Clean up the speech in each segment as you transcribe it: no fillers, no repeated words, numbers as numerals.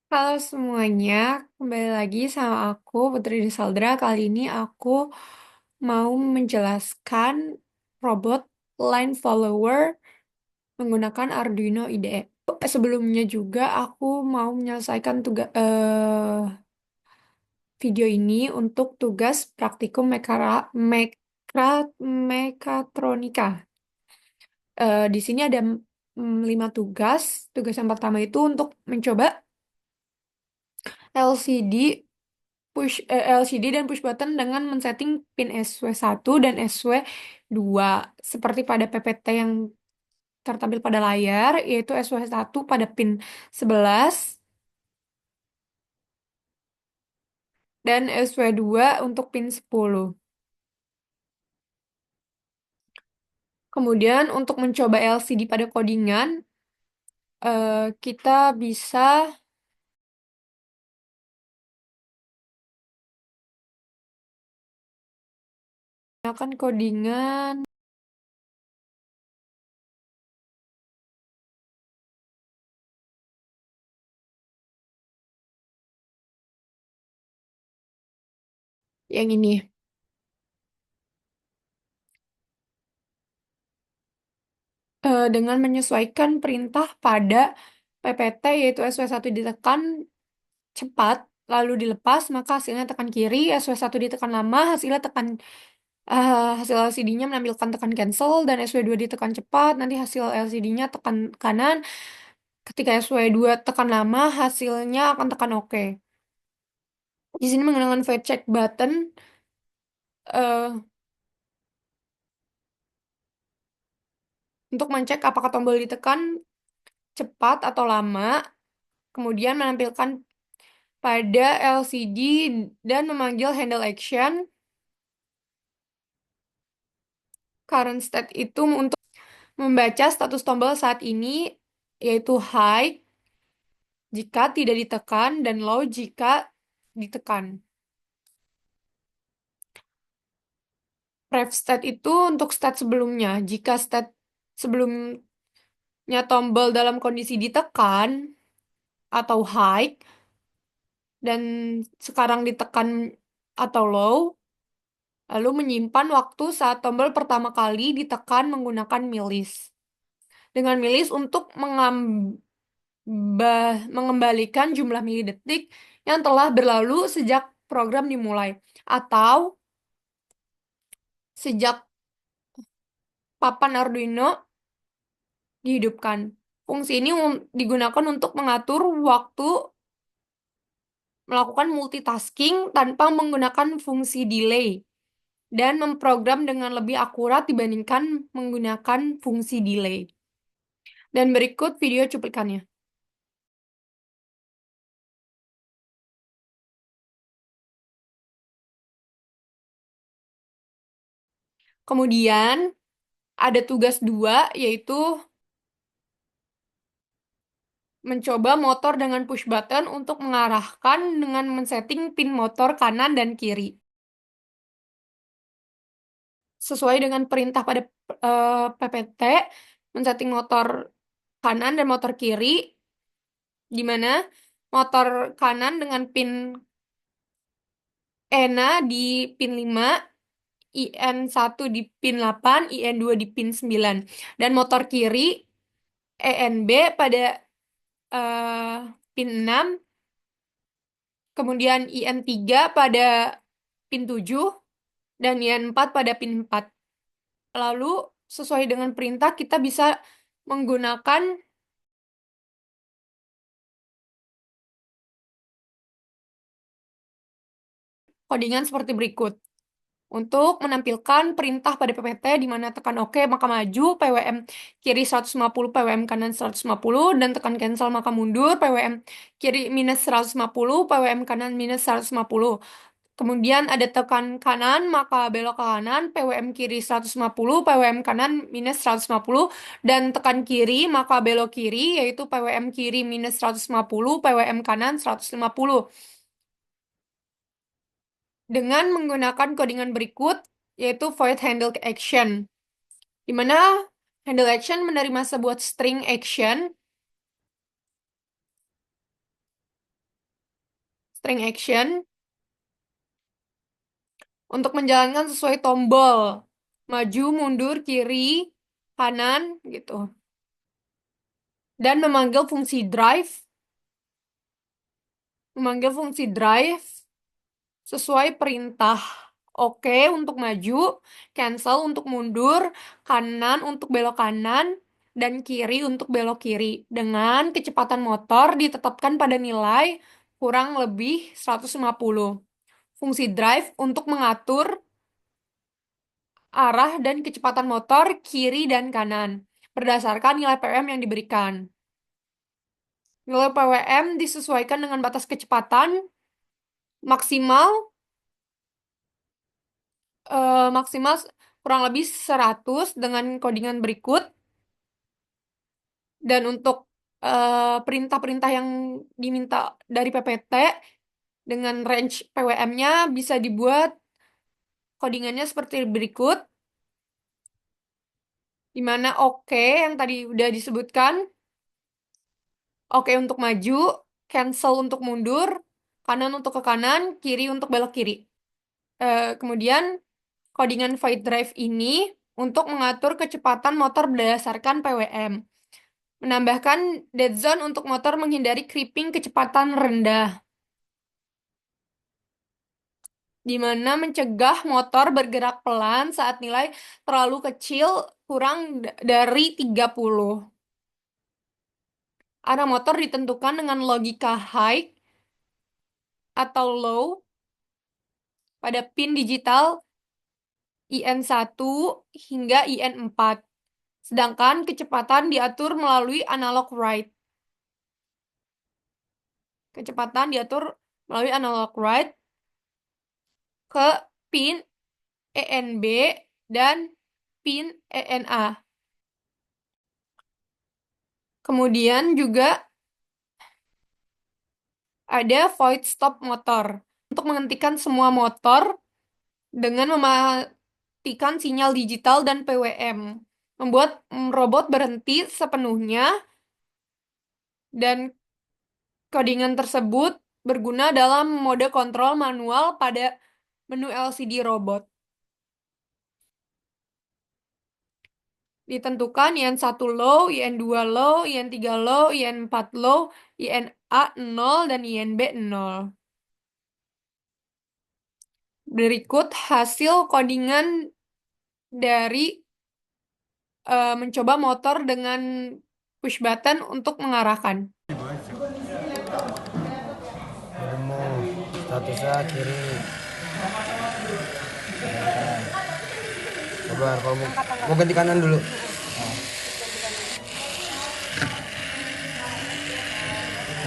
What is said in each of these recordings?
Halo semuanya, kembali lagi sama aku Putri Disaldra. Kali ini aku mau menjelaskan robot line follower menggunakan Arduino IDE. Sebelumnya juga aku mau menyelesaikan video ini untuk tugas praktikum mekatronika. Di sini ada 5 tugas. Tugas yang pertama itu untuk mencoba LCD LCD dan push button dengan men-setting pin SW1 dan SW2 seperti pada PPT yang tertampil pada layar, yaitu SW1 pada pin 11 dan SW2 untuk pin 10. Kemudian untuk mencoba LCD pada codingan, kita bisa menggunakan codingan yang ini. Dengan menyesuaikan perintah pada PPT yaitu SW1 ditekan cepat lalu dilepas maka hasilnya tekan kiri, SW1 ditekan lama hasilnya hasil LCD-nya menampilkan tekan cancel dan SW2 ditekan cepat nanti hasil LCD-nya tekan kanan. Ketika SW2 tekan lama hasilnya akan tekan OK. Di sini menggunakan void check button eh, untuk mencek apakah tombol ditekan cepat atau lama, kemudian menampilkan pada LCD dan memanggil handle action. Current state itu untuk membaca status tombol saat ini, yaitu high jika tidak ditekan dan low jika ditekan. Ref state itu untuk state sebelumnya. Jika state sebelumnya tombol dalam kondisi ditekan atau high dan sekarang ditekan atau low, lalu menyimpan waktu saat tombol pertama kali ditekan menggunakan milis. Dengan milis untuk mengembalikan jumlah milidetik yang telah berlalu sejak program dimulai atau sejak papan Arduino dihidupkan. Fungsi ini digunakan untuk mengatur waktu melakukan multitasking tanpa menggunakan fungsi delay dan memprogram dengan lebih akurat dibandingkan menggunakan fungsi delay. Dan berikut video cuplikannya. Kemudian ada tugas 2 yaitu mencoba motor dengan push button untuk mengarahkan dengan men-setting pin motor kanan dan kiri. Sesuai dengan perintah pada PPT, men-setting motor kanan dan motor kiri, di mana motor kanan dengan pin ENA di pin 5, IN1 di pin 8, IN2 di pin 9. Dan motor kiri ENB pada pin 6, kemudian IN3 pada pin 7, dan IN4 pada pin 4. Lalu, sesuai dengan perintah, kita bisa menggunakan codingan seperti berikut. Untuk menampilkan perintah pada PPT di mana tekan OK maka maju, PWM kiri 150, PWM kanan 150, dan tekan cancel maka mundur, PWM kiri minus 150, PWM kanan minus 150. Kemudian ada tekan kanan maka belok ke kanan, PWM kiri 150, PWM kanan minus 150, dan tekan kiri maka belok kiri yaitu PWM kiri minus 150, PWM kanan 150. Dengan menggunakan codingan berikut, yaitu void handle action, di mana handle action menerima sebuah string action String action untuk menjalankan sesuai tombol. Maju, mundur, kiri, kanan, gitu. Dan memanggil fungsi drive sesuai perintah. Oke untuk maju, cancel untuk mundur, kanan untuk belok kanan, dan kiri untuk belok kiri. Dengan kecepatan motor ditetapkan pada nilai kurang lebih 150. Fungsi drive untuk mengatur arah dan kecepatan motor kiri dan kanan berdasarkan nilai PWM yang diberikan. Nilai PWM disesuaikan dengan batas kecepatan maksimal maksimal kurang lebih 100 dengan codingan berikut. Dan untuk perintah-perintah yang diminta dari PPT dengan range PWM-nya bisa dibuat codingannya seperti berikut, di mana oke yang tadi udah disebutkan, oke untuk maju, cancel untuk mundur, kanan untuk ke kanan, kiri untuk belok kiri. Kemudian codingan void drive ini untuk mengatur kecepatan motor berdasarkan PWM. Menambahkan dead zone untuk motor menghindari creeping kecepatan rendah, di mana mencegah motor bergerak pelan saat nilai terlalu kecil kurang dari 30. Arah motor ditentukan dengan logika high atau low pada pin digital IN1 hingga IN4. Sedangkan kecepatan diatur melalui analog write. Kecepatan diatur melalui analog write ke pin ENB dan pin ENA. Kemudian juga ada void stop motor untuk menghentikan semua motor dengan mematikan sinyal digital dan PWM, membuat robot berhenti sepenuhnya, dan codingan tersebut berguna dalam mode kontrol manual pada menu LCD robot. Ditentukan IN1 low, IN2 low, IN3 low, IN4 low, INA 0, dan INB 0. Berikut hasil codingan dari mencoba motor dengan push button untuk mengarahkan. Ilmu statusnya kiri. Sabar, kalau mau ganti kanan dulu.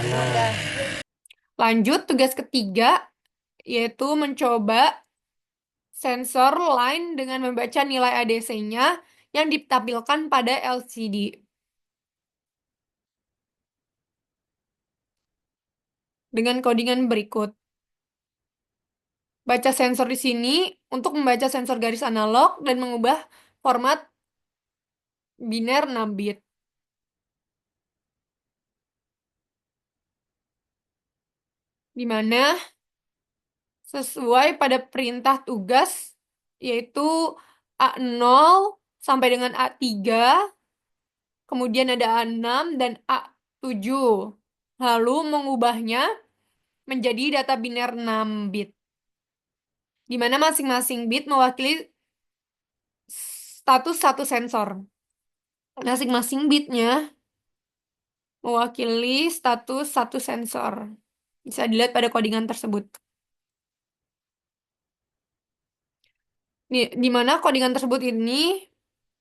Kanan. Lanjut, tugas ketiga yaitu mencoba sensor line dengan membaca nilai ADC-nya yang ditampilkan pada LCD. Dengan codingan berikut. Baca sensor di sini untuk membaca sensor garis analog dan mengubah format biner 6 bit. Di mana sesuai pada perintah tugas yaitu A0 sampai dengan A3, kemudian ada A6 dan A7. Lalu mengubahnya menjadi data biner 6 bit, di mana masing-masing bit mewakili status satu sensor. Masing-masing bitnya mewakili status satu sensor. Bisa dilihat pada codingan tersebut. Di mana codingan tersebut ini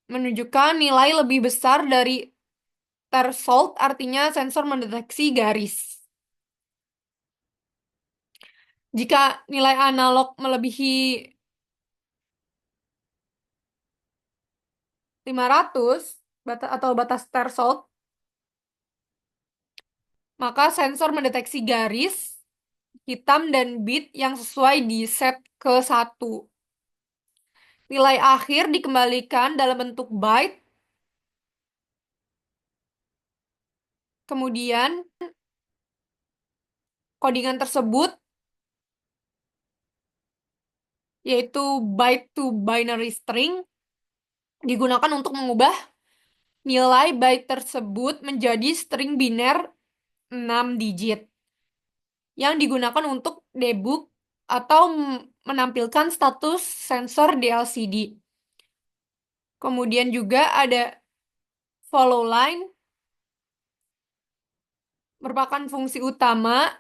menunjukkan nilai lebih besar dari threshold, artinya sensor mendeteksi garis. Jika nilai analog melebihi 500 atau batas threshold, maka sensor mendeteksi garis hitam dan bit yang sesuai di set ke 1. Nilai akhir dikembalikan dalam bentuk byte. Kemudian codingan tersebut yaitu byte to binary string, digunakan untuk mengubah nilai byte tersebut menjadi string biner 6 digit yang digunakan untuk debug atau menampilkan status sensor di LCD. Kemudian juga ada follow line, merupakan fungsi utama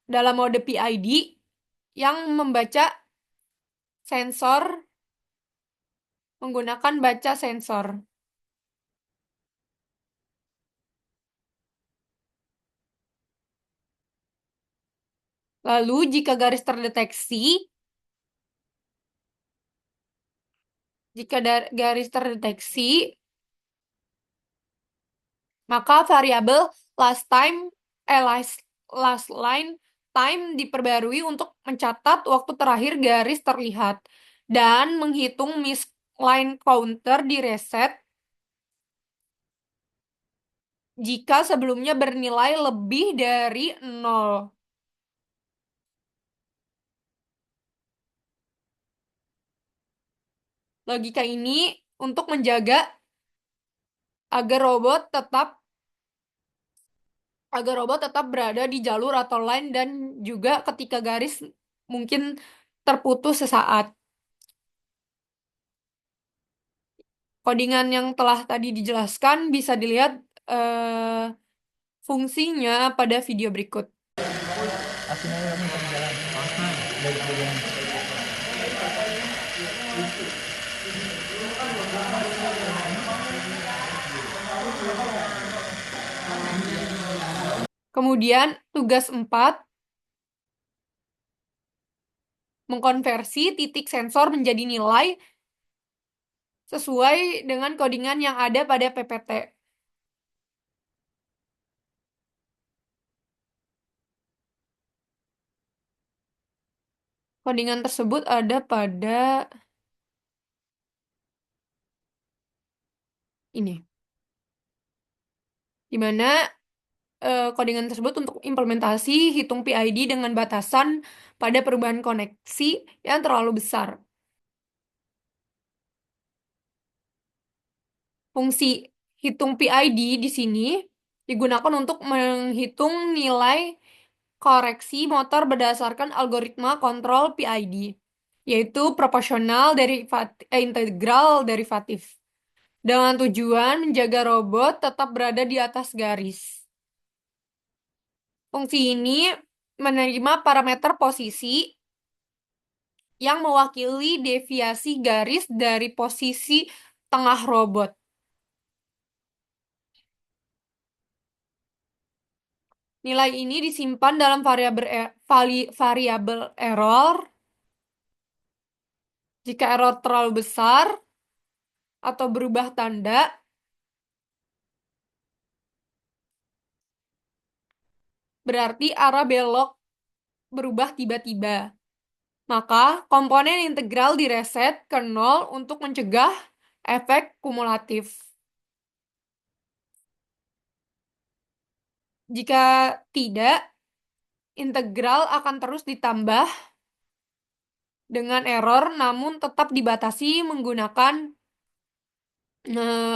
dalam mode PID yang membaca sensor menggunakan baca sensor. Lalu jika garis terdeteksi, maka variabel last time last line time diperbarui untuk mencatat waktu terakhir garis terlihat dan menghitung miss line counter di reset jika sebelumnya bernilai lebih dari 0. Logika ini untuk menjaga agar robot tetap berada di jalur atau line dan juga ketika garis mungkin terputus sesaat. Codingan yang telah tadi dijelaskan bisa dilihat fungsinya pada video berikut. Kemudian tugas 4, mengkonversi titik sensor menjadi nilai sesuai dengan codingan yang ada pada PPT. Codingan tersebut ada pada ini, di mana codingan tersebut untuk implementasi hitung PID dengan batasan pada perubahan koneksi yang terlalu besar. Fungsi hitung PID di sini digunakan untuk menghitung nilai koreksi motor berdasarkan algoritma kontrol PID, yaitu proporsional integral derivatif, dengan tujuan menjaga robot tetap berada di atas garis. Fungsi ini menerima parameter posisi yang mewakili deviasi garis dari posisi tengah robot. Nilai ini disimpan dalam variabel error. Jika error terlalu besar atau berubah tanda, berarti arah belok berubah tiba-tiba. Maka komponen integral direset ke 0 untuk mencegah efek kumulatif. Jika tidak, integral akan terus ditambah dengan error namun tetap dibatasi menggunakan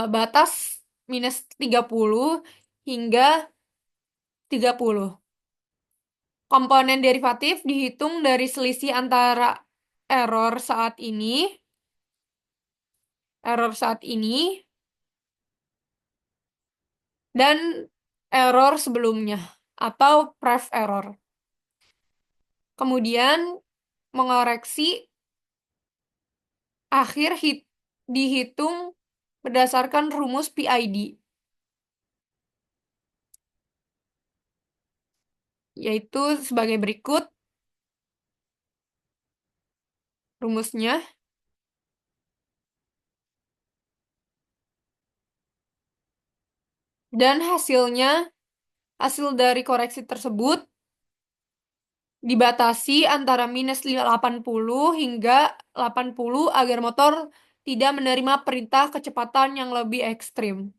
batas minus 30 hingga 30. Komponen derivatif dihitung dari selisih antara error saat ini dan error sebelumnya atau pref error. Kemudian mengoreksi dihitung berdasarkan rumus PID, yaitu sebagai berikut rumusnya. Dan hasil dari koreksi tersebut dibatasi antara minus 80 hingga 80 agar motor tidak menerima perintah kecepatan yang lebih ekstrim.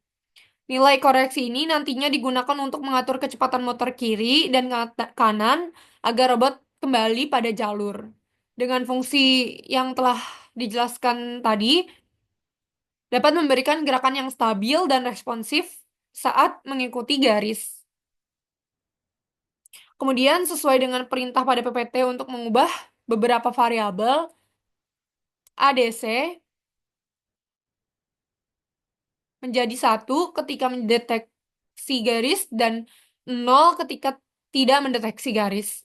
Nilai koreksi ini nantinya digunakan untuk mengatur kecepatan motor kiri dan kanan agar robot kembali pada jalur. dengan fungsi yang telah dijelaskan tadi dapat memberikan gerakan yang stabil dan responsif saat mengikuti garis. Kemudian sesuai dengan perintah pada PPT untuk mengubah beberapa variabel ADC menjadi satu ketika mendeteksi garis dan nol ketika tidak mendeteksi garis.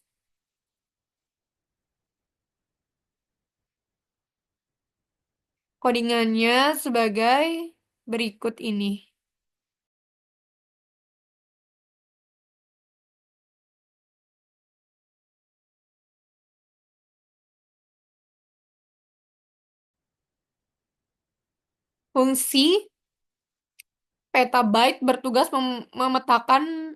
Codingannya sebagai berikut ini. Fungsi petabyte bertugas memetakan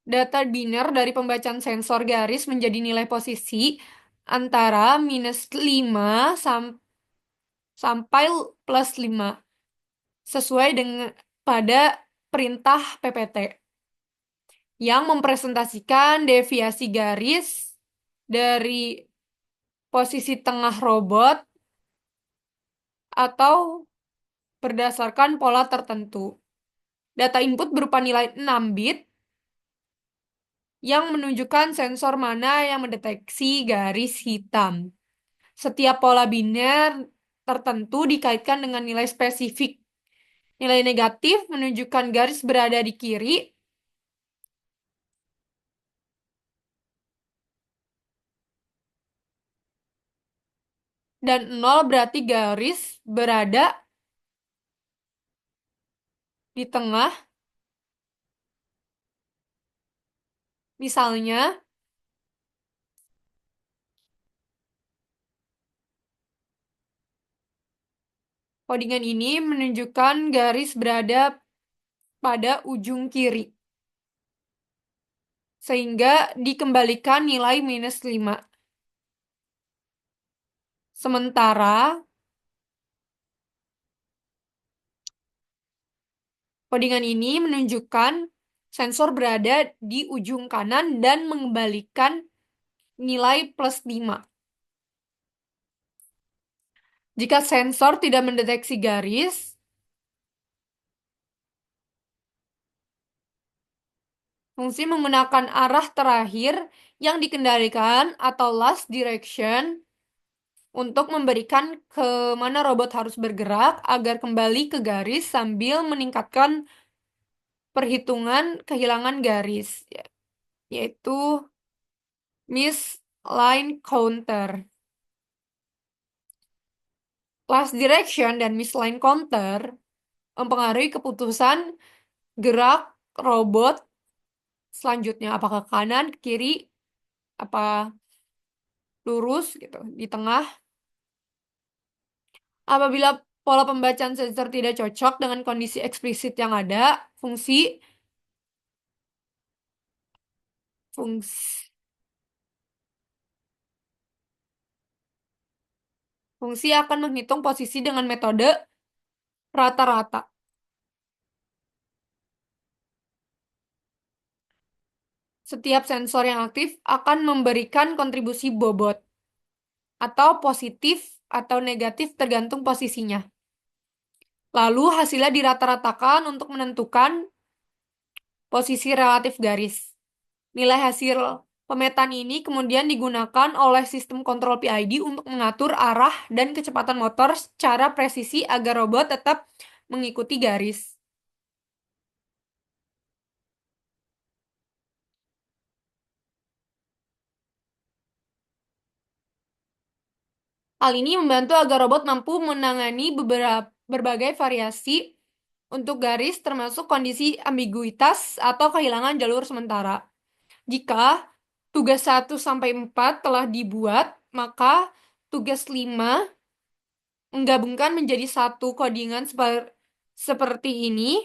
data biner dari pembacaan sensor garis menjadi nilai posisi antara -5 sampai +5 sesuai dengan pada perintah PPT yang mempresentasikan deviasi garis dari posisi tengah robot atau berdasarkan pola tertentu. Data input berupa nilai 6 bit yang menunjukkan sensor mana yang mendeteksi garis hitam. Setiap pola biner tertentu dikaitkan dengan nilai spesifik. Nilai negatif menunjukkan garis berada di kiri, dan 0 berarti garis berada di tengah. Misalnya, codingan ini menunjukkan garis berada pada ujung kiri, sehingga dikembalikan nilai -5. Sementara, codingan ini menunjukkan sensor berada di ujung kanan dan mengembalikan nilai +5. Jika sensor tidak mendeteksi garis, fungsi menggunakan arah terakhir yang dikendalikan atau last direction untuk memberikan ke mana robot harus bergerak agar kembali ke garis sambil meningkatkan perhitungan kehilangan garis, yaitu misline counter. Last direction dan misline counter mempengaruhi keputusan gerak robot selanjutnya, apakah ke kanan, ke kiri, apa lurus gitu, di tengah. Apabila pola pembacaan sensor tidak cocok dengan kondisi eksplisit yang ada, fungsi fungsi akan menghitung posisi dengan metode rata-rata. Setiap sensor yang aktif akan memberikan kontribusi bobot atau positif atau negatif tergantung posisinya. Lalu hasilnya dirata-ratakan untuk menentukan posisi relatif garis. Nilai hasil pemetaan ini kemudian digunakan oleh sistem kontrol PID untuk mengatur arah dan kecepatan motor secara presisi agar robot tetap mengikuti garis. Hal ini membantu agar robot mampu menangani berbagai variasi untuk garis termasuk kondisi ambiguitas atau kehilangan jalur sementara. Jika tugas 1 sampai 4 telah dibuat, maka tugas 5 menggabungkan menjadi satu codingan seperti ini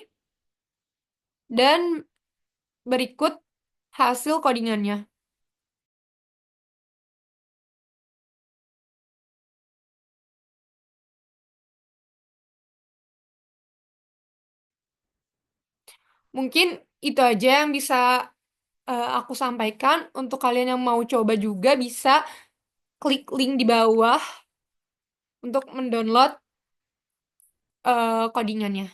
dan berikut hasil codingannya. Mungkin itu aja yang bisa aku sampaikan. Untuk kalian yang mau coba juga bisa klik link di bawah untuk mendownload codingannya.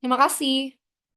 Terima kasih.